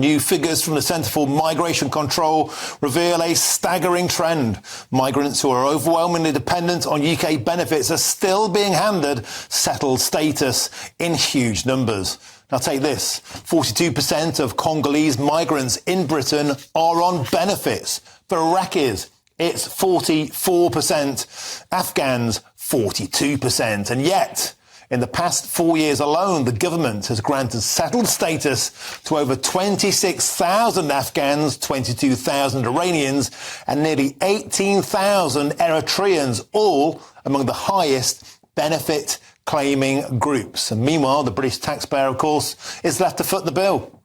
New figures from the Centre for Migration Control reveal a staggering trend. Migrants who are overwhelmingly dependent on UK benefits are still being handed settled status in huge numbers. Now take this, 42% of Congolese migrants in Britain are on benefits. For Iraqis, it's 44%, Afghans 42%, and yet in the past 4 years alone, the government has granted settled status to over 26,000 Afghans, 22,000 Iranians, and nearly 18,000 Eritreans, all among the highest benefit claiming groups. And meanwhile, the British taxpayer, of course, is left to foot the bill.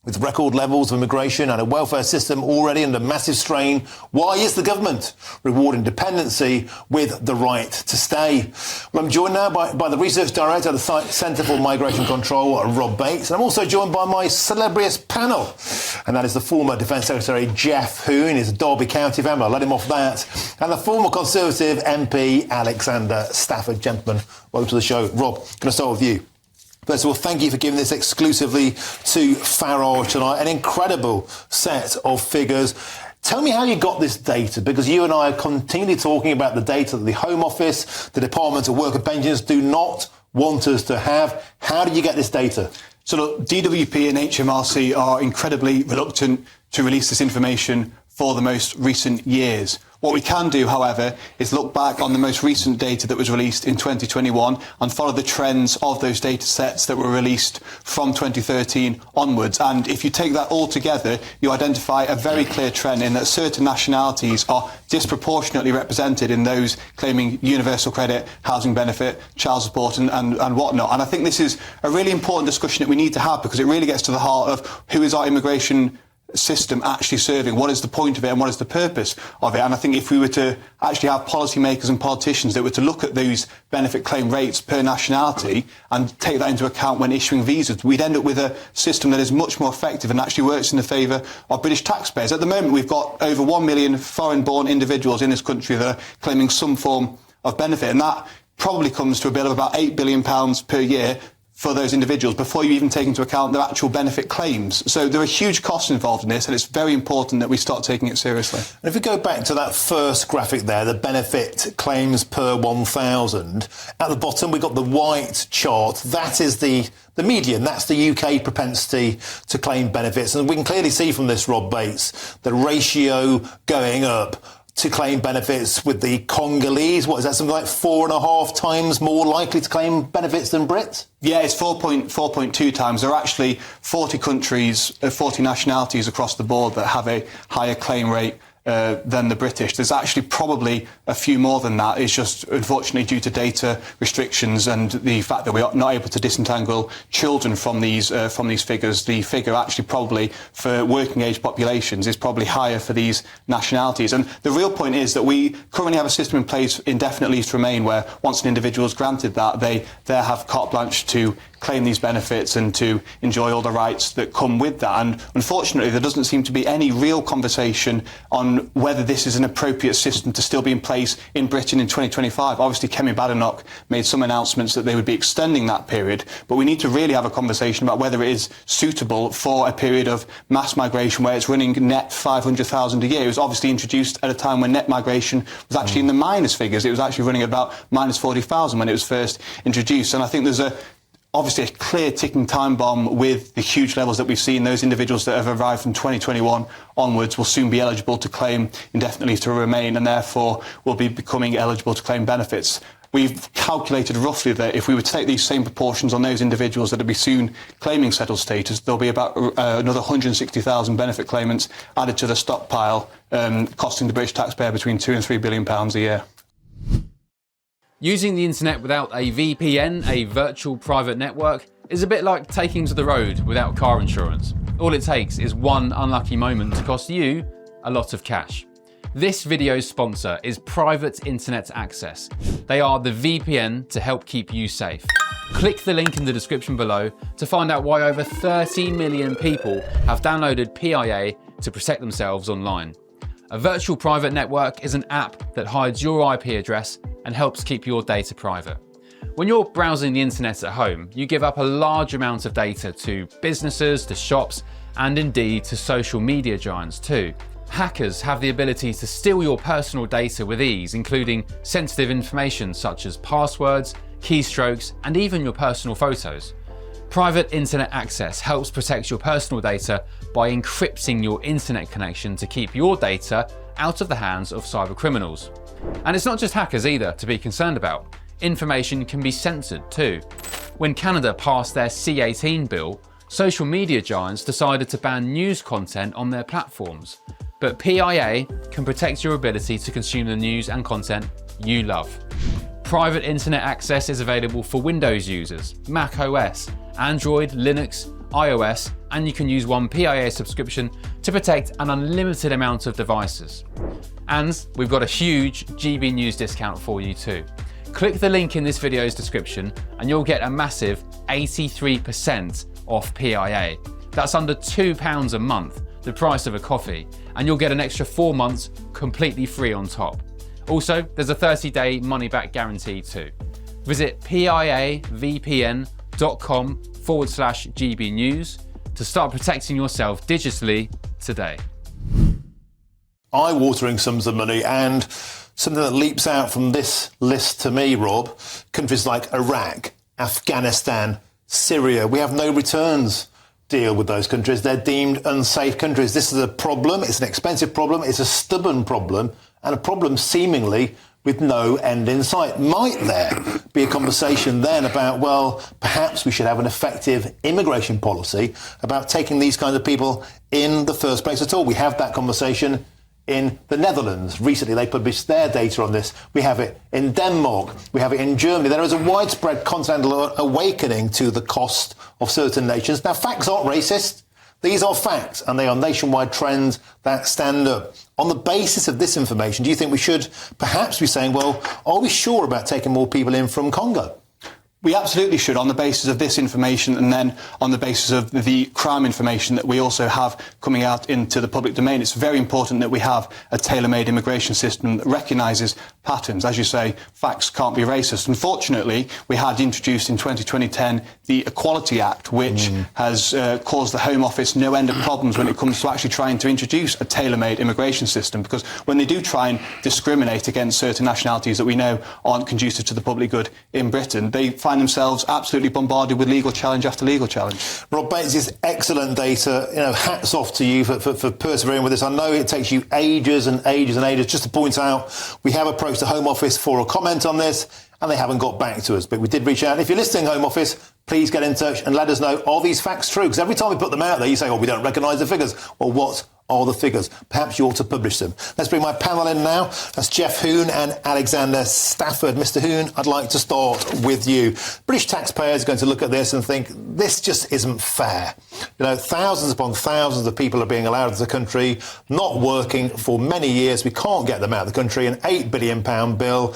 With record levels of immigration and a welfare system already under massive strain, why is the government rewarding dependency with the right to stay? Well, I'm joined now by the Research Director of the Centre for Migration Control, Rob Bates, and I'm also joined by my celebrious panel, and that is the former Defence Secretary Geoff Hoon. He's a Derby County fan, I'll let him off that, and the former Conservative MP Alexander Stafford. Gentlemen, welcome to the show. Rob, going to start with you. First of all, thank you for giving this exclusively to Farage tonight. An incredible set of figures. Tell me how you got this data, because you and I are continually talking about the data that the Home Office, the Department of Work and Pensions do not want us to have. How did you get this data? So look, DWP and HMRC are incredibly reluctant to release this information for the most recent years. What we can do, however, is look back on the most recent data that was released in 2021 and follow the trends of those data sets that were released from 2013 onwards. And if you take that all together, you identify a very clear trend in that certain nationalities are disproportionately represented in those claiming universal credit, housing benefit, child support and whatnot. And I think this is a really important discussion that we need to have, because it really gets to the heart of who is our immigration system actually serving, what is the point of it and what is the purpose of it. And I think if we were to actually have policymakers and politicians that were to look at those benefit claim rates per nationality and take that into account when issuing visas, we'd end up with a system that is much more effective and actually works in the favour of British taxpayers. At the moment, we've got over 1 million foreign-born individuals in this country that are claiming some form of benefit, and that probably comes to a bill of about £8 billion per year for those individuals before you even take into account their actual benefit claims. So there are huge costs involved in this, and it's very important that we start taking it seriously. And if we go back to that first graphic there, the benefit claims per 1,000, at the bottom we've got the white chart. That is the median, that's the UK propensity to claim benefits. And we can clearly see from this, Rob Bates, the ratio going up to claim benefits with the Congolese. What is that, something like 4.5 times more likely to claim benefits than Brits? Yeah, it's 4.2 times. There are actually 40 countries, 40 nationalities across the board that have a higher claim rate than the British. There's actually probably a few more than that. It's just, unfortunately, due to data restrictions and the fact that we're not able to disentangle children from these figures, the figure actually probably for working age populations is probably higher for these nationalities. And the real point is that we currently have a system in place, indefinite leave to remain, where once an individual is granted that, they have carte blanche to claim these benefits and to enjoy all the rights that come with that. And unfortunately, there doesn't seem to be any real conversation on whether this is an appropriate system to still be in place in Britain in 2025. Obviously, Kemi Badenoch made some announcements that they would be extending that period, but we need to really have a conversation about whether it is suitable for a period of mass migration where it's running net 500,000 a year. It was obviously introduced at a time when net migration was actually in the minus figures. It was actually running at about minus 40,000 when it was first introduced. And I think there's obviously a clear ticking time bomb with the huge levels that we've seen. Those individuals that have arrived from 2021 onwards will soon be eligible to claim indefinitely to remain, and therefore will be becoming eligible to claim benefits. We've calculated roughly that if we were to take these same proportions on those individuals that will be soon claiming settled status, there'll be about another 160,000 benefit claimants added to the stockpile, costing the British taxpayer between £2 and £3 billion a year. Using the internet without a VPN, a virtual private network, is a bit like taking to the road without car insurance. All it takes is one unlucky moment to cost you a lot of cash. This video's sponsor is Private Internet Access. They are the VPN to help keep you safe. Click the link in the description below to find out why over 30 million people have downloaded PIA to protect themselves online. A virtual private network is an app that hides your IP address and helps keep your data private. When you're browsing the internet at home, you give up a large amount of data to businesses, to shops, and indeed to social media giants too. Hackers have the ability to steal your personal data with ease, including sensitive information such as passwords, keystrokes, and even your personal photos. Private internet access helps protect your personal data by encrypting your internet connection to keep your data out of the hands of cyber criminals. And it's not just hackers either to be concerned about. Information can be censored too. When Canada passed their C-18 bill, social media giants decided to ban news content on their platforms. But PIA can protect your ability to consume the news and content you love. Private internet access is available for Windows users, Mac OS, Android, Linux, iOS, and you can use one PIA subscription to protect an unlimited amount of devices. And we've got a huge GB News discount for you too. Click the link in this video's description and you'll get a massive 83% off PIA. That's under £2 a month, the price of a coffee, and you'll get an extra 4 months completely free on top. Also, there's a 30-day money-back guarantee too. Visit piavpn.com/GB News to start protecting yourself digitally today. Eye-watering sums of money, and something that leaps out from this list to me, Rob, countries like Iraq, Afghanistan, Syria. We have no returns deal with those countries. They're deemed unsafe countries. This is a problem. It's an expensive problem. It's a stubborn problem, and a problem seemingly with no end in sight. Might there be a conversation then about, well, perhaps we should have an effective immigration policy about taking these kinds of people in the first place at all? We have that conversation in the Netherlands. Recently, they published their data on this. We have it in Denmark. We have it in Germany. There is a widespread continental awakening to the cost of certain nations. Now, facts aren't racist. These are facts, and they are nationwide trends that stand up. On the basis of this information, do you think we should perhaps be saying, well, are we sure about taking more people in from Congo? We absolutely should, on the basis of this information, and then on the basis of the crime information that we also have coming out into the public domain. It's very important that we have a tailor-made immigration system that recognises patterns. As you say, facts can't be racist. Unfortunately, we had introduced in 2010 the Equality Act, which has caused the Home Office no end of problems when it comes to actually trying to introduce a tailor-made immigration system, because when they do try and discriminate against certain nationalities that we know aren't conducive to the public good in Britain, they find themselves absolutely bombarded with legal challenge after legal challenge. Rob Bates, is excellent data. Hats off to you for persevering with this. I know it takes you ages and ages and ages. Just to point out, we have approached the Home Office for a comment on this, and they haven't got back to us. But we did reach out. If you're listening, Home Office, please get in touch and let us know, are these facts true? Because every time we put them out there, you say, we don't recognise the figures. Well, what are the figures? Perhaps you ought to publish them. Let's bring my panel in now. That's Jeff Hoon and Alexander Stafford. Mr. Hoon, I'd like to start with you. British taxpayers are going to look at this and think, this just isn't fair. Thousands upon thousands of people are being allowed into the country, not working for many years. We can't get them out of the country. An £8 billion bill.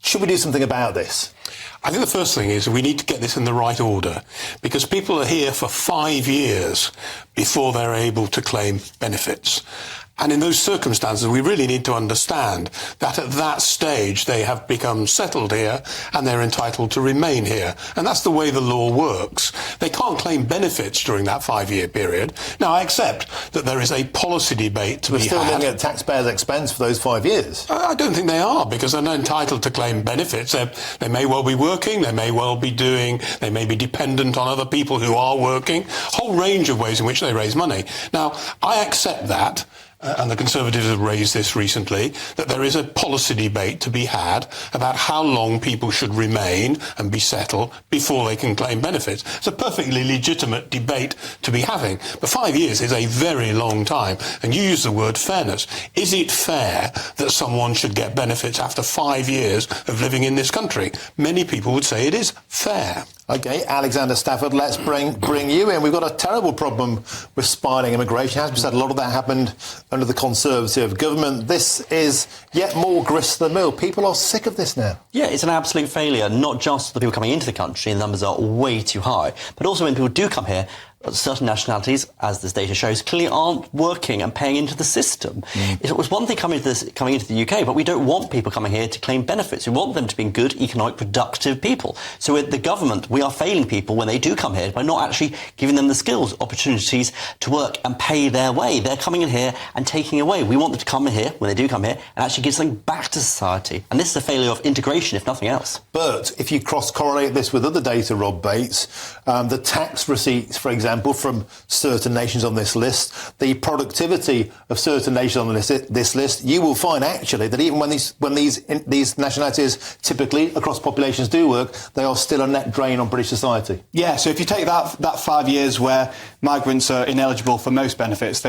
Should we do something about this? I think the first thing is we need to get this in the right order, because people are here for 5 years before they're able to claim benefits. And in those circumstances, we really need to understand that at that stage they have become settled here and they're entitled to remain here. And that's the way the law works. They can't claim benefits during that 5-year period. Now, I accept that there is a policy debate to be had. We're still looking at taxpayers' expense for those 5 years. I don't think they are, because they're not entitled to claim benefits. They may well be working, they may well be they may be dependent on other people who are working. A whole range of ways in which they raise money. Now, I accept that. And the Conservatives have raised this recently, that there is a policy debate to be had about how long people should remain and be settled before they can claim benefits. It's a perfectly legitimate debate to be having. But 5 years is a very long time. And you use the word fairness. Is it fair that someone should get benefits after 5 years of living in this country? Many people would say it is fair. OK, Alexander Stafford, let's bring you in. We've got a terrible problem with spiraling immigration. As we said, a lot of that happened under the Conservative government. This is yet more grist to the mill. People are sick of this now. Yeah, it's an absolute failure, not just the people coming into the country, and the numbers are way too high, but also when people do come here, certain nationalities, as this data shows, clearly aren't working and paying into the system. It was one thing coming into the UK, but we don't want people coming here to claim benefits. We want them to be good, economic, productive people. So with the government, we are failing people when they do come here by not actually giving them the skills, opportunities to work and pay their way. They're coming in here and taking away. We want them to come in here, when they do come here, and actually give something back to society. And this is a failure of integration, if nothing else. But if you cross-correlate this with other data, Rob Bates, the tax receipts, for example, from certain nations on this list, the productivity of certain nations on this list, you will find actually that even when these nationalities typically across populations do work, they are still a net drain on British society. Yeah, so if you take that 5 years where migrants are ineligible for most benefits,